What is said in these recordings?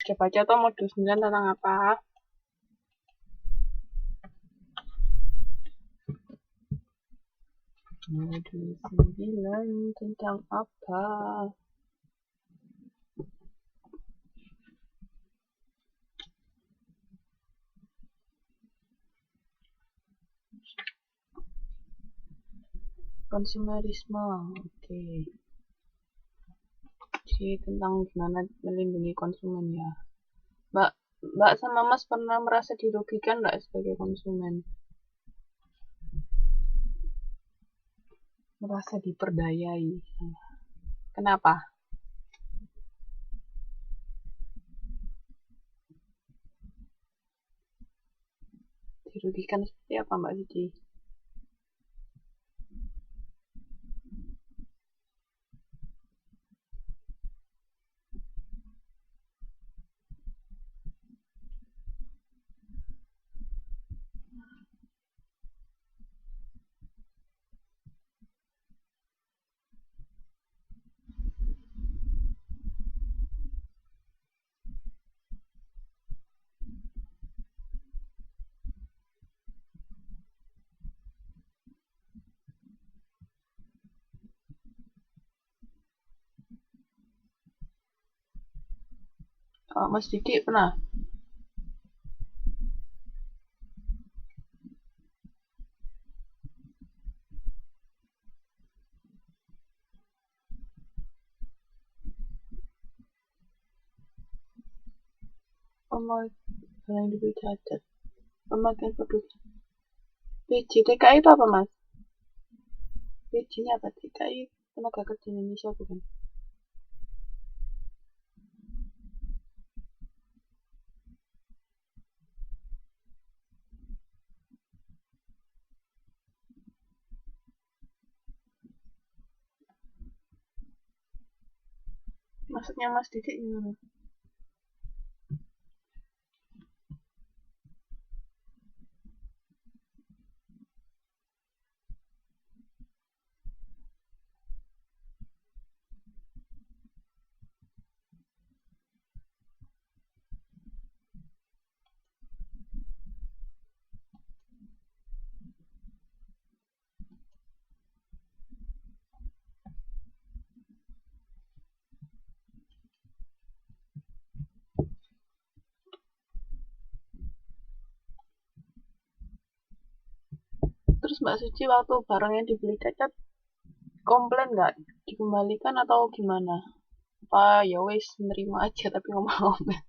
Coba aja toh modul 9 tentang apa? Modul 9 tentang apa? Konsumerisme. Oke. Jadi tentang gimana melindungi konsumen ya. Mbak sama Mas pernah merasa dirugikan nggak sebagai konsumen? Merasa diperdayai. Kenapa? Dirugikan seperti apa Mbak Cici? Mas Didi pernah? Yang dibeli cacat. Pemakaian produk. PJTKI itu apa Mas? PJ-nya apa? TKI Tenaga Kerja Indonesia bukan? Maksudnya Mas Didi gimana? Terus Mbak Suci waktu barang yang dibeli cacat komplain nggak? Dikembalikan atau gimana? Apa ya wes nerima aja tapi ngomong-ngomong.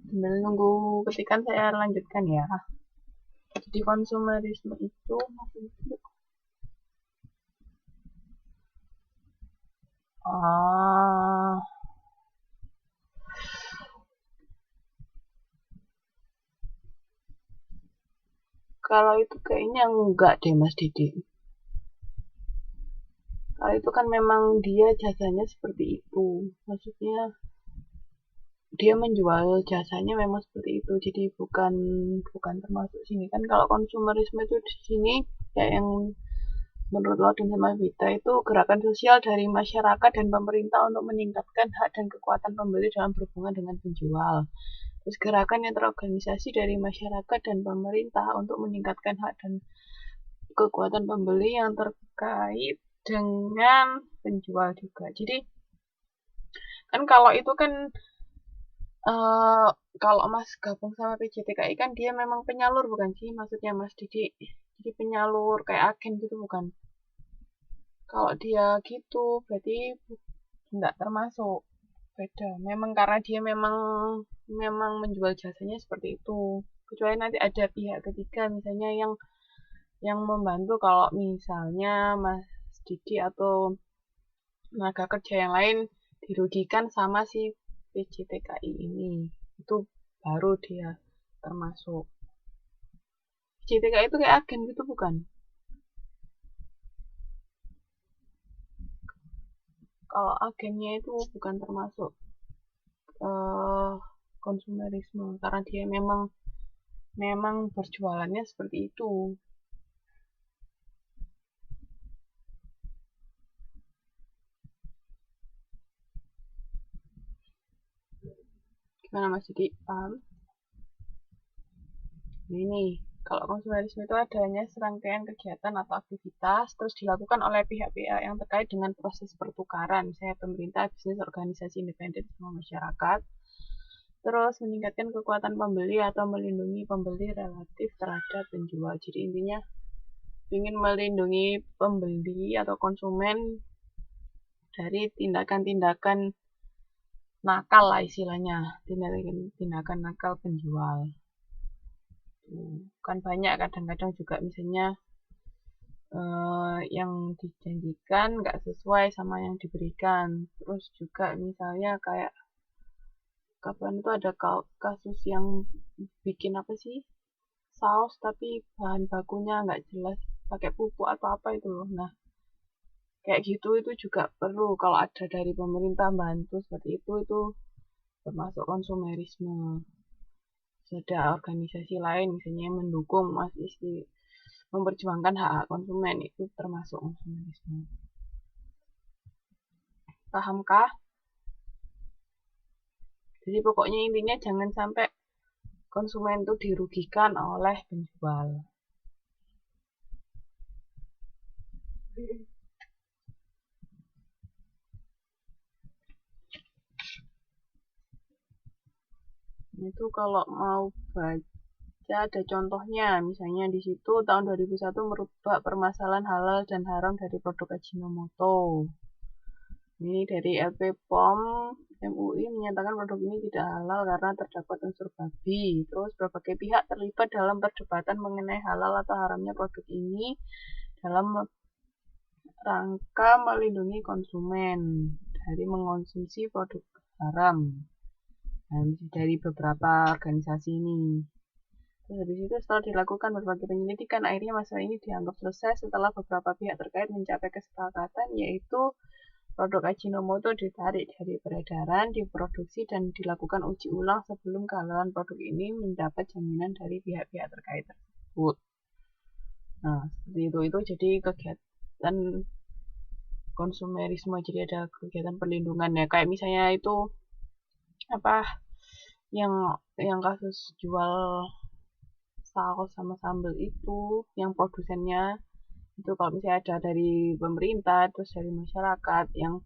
Sambil nunggu ketikan saya lanjutkan ya. Jadi konsumerisme itu ah kalau itu kayaknya enggak deh Mas Didi. Kalau itu kan memang dia jasanya seperti itu. Maksudnya dia menjual jasanya memang seperti itu. Jadi bukan bukan termasuk sini kan kalau konsumerisme itu di sini ya yang menurut Laudin sama Vita itu gerakan sosial dari masyarakat dan pemerintah untuk meningkatkan hak dan kekuatan pembeli dalam berhubungan dengan penjual. Terus gerakan yang terorganisasi dari masyarakat dan pemerintah untuk meningkatkan hak dan kekuatan pembeli yang terkait dengan penjual juga. Jadi kan kalau itu kan kalau Mas gabung sama PJTKI kan dia memang penyalur bukan sih? Maksudnya Mas Didi. Jadi penyalur kayak agen gitu bukan? Kalau dia gitu berarti nggak termasuk. Beda. Memang karena dia memang memang menjual jasanya seperti itu. Kecuali nanti ada pihak ketiga misalnya yang membantu kalau misalnya Mas Didi atau tenaga kerja yang lain dirugikan sama si PJTKI ini. Itu baru dia termasuk. PJTKI itu kayak agen gitu bukan? Kalau agennya itu bukan termasuk konsumerisme karena dia memang berjualannya seperti itu. Gimana Mas Didi? Paham? Ini, kalau konsumerisme itu adanya serangkaian kegiatan atau aktivitas terus dilakukan oleh pihak-pihak yang terkait dengan proses pertukaran, misalnya pemerintah, bisnis, organisasi independen, sama masyarakat. Terus meningkatkan kekuatan pembeli atau melindungi pembeli relatif terhadap penjual. Jadi intinya ingin melindungi pembeli atau konsumen dari tindakan-tindakan nakal lah istilahnya, tindakan nakal penjual. Kan banyak kadang-kadang juga misalnya yang dijanjikan nggak sesuai sama yang diberikan. Terus juga misalnya kayak kapan itu ada kasus yang bikin apa sih saus tapi bahan bakunya nggak jelas pakai pupuk atau apa itu loh. Nah kayak gitu itu juga perlu kalau ada dari pemerintah bantu seperti itu termasuk konsumerisme. Ada organisasi lain misalnya yang mendukung masih memperjuangkan hak konsumen itu termasuk konsumerisme. Pahamkah? Jadi pokoknya intinya jangan sampai konsumen itu dirugikan oleh penjual. Itu kalau mau baca ada contohnya, misalnya di situ tahun 2001 merubah permasalahan halal dan haram dari produk Ajinomoto. Ini dari LP POM MUI menyatakan produk ini tidak halal karena terdapat unsur babi. Terus berbagai pihak terlibat dalam perdebatan mengenai halal atau haramnya produk ini dalam rangka melindungi konsumen dari mengonsumsi produk haram. Nah, dari beberapa organisasi ini. Terus habis itu setelah dilakukan berbagai penyelidikan, akhirnya masalah ini dianggap selesai setelah beberapa pihak terkait mencapai kesepakatan, yaitu produk Ajinomoto ditarik dari peredaran, diproduksi, dan dilakukan uji ulang sebelum kehalalan produk ini mendapat jaminan dari pihak-pihak terkait tersebut. Nah, seperti itu jadi kegiatan konsumerisme, jadi ada kegiatan perlindungan ya, kayak misalnya itu apa yang kasus jual saus sama sambal itu yang produsennya itu kalau misalnya ada dari pemerintah terus dari masyarakat yang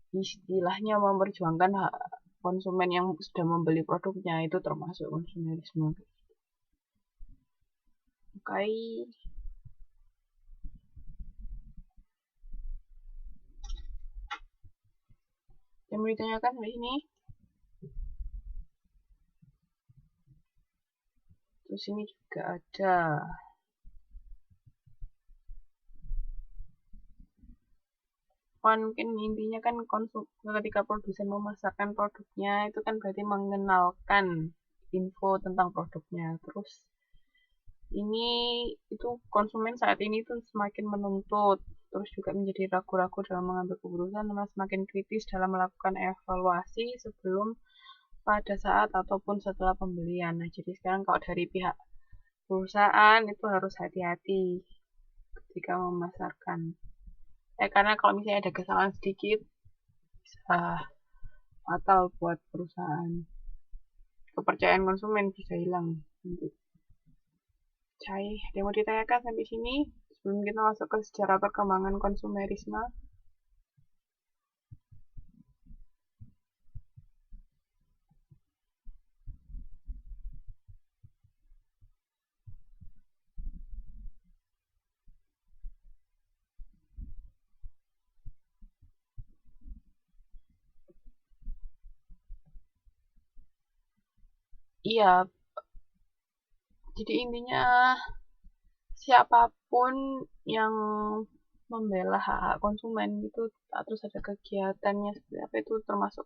istilahnya memperjuangkan hak konsumen yang sudah membeli produknya itu termasuk konsumerisme. Oke. Yang mau ditanyakan sampai sini? Terus ini juga ada mungkin intinya kan ketika produsen memasarkan produknya itu kan berarti mengenalkan info tentang produknya. Terus ini itu konsumen saat ini tuh semakin menuntut, terus juga menjadi ragu-ragu dalam mengambil keputusan, semakin kritis dalam melakukan evaluasi sebelum, pada saat ataupun setelah pembelian. Nah, jadi sekarang kalau dari pihak perusahaan itu harus hati-hati ketika memasarkan. Karena kalau misalnya ada kesalahan sedikit bisa fatal buat perusahaan. Kepercayaan konsumen bisa hilang nanti. Ada yang mau ditanyakan sampai sini sebelum kita masuk ke sejarah perkembangan konsumerisme? Iya, jadi intinya siapapun yang membela hak-hak konsumen gitu, terus ada kegiatannya seperti apa itu termasuk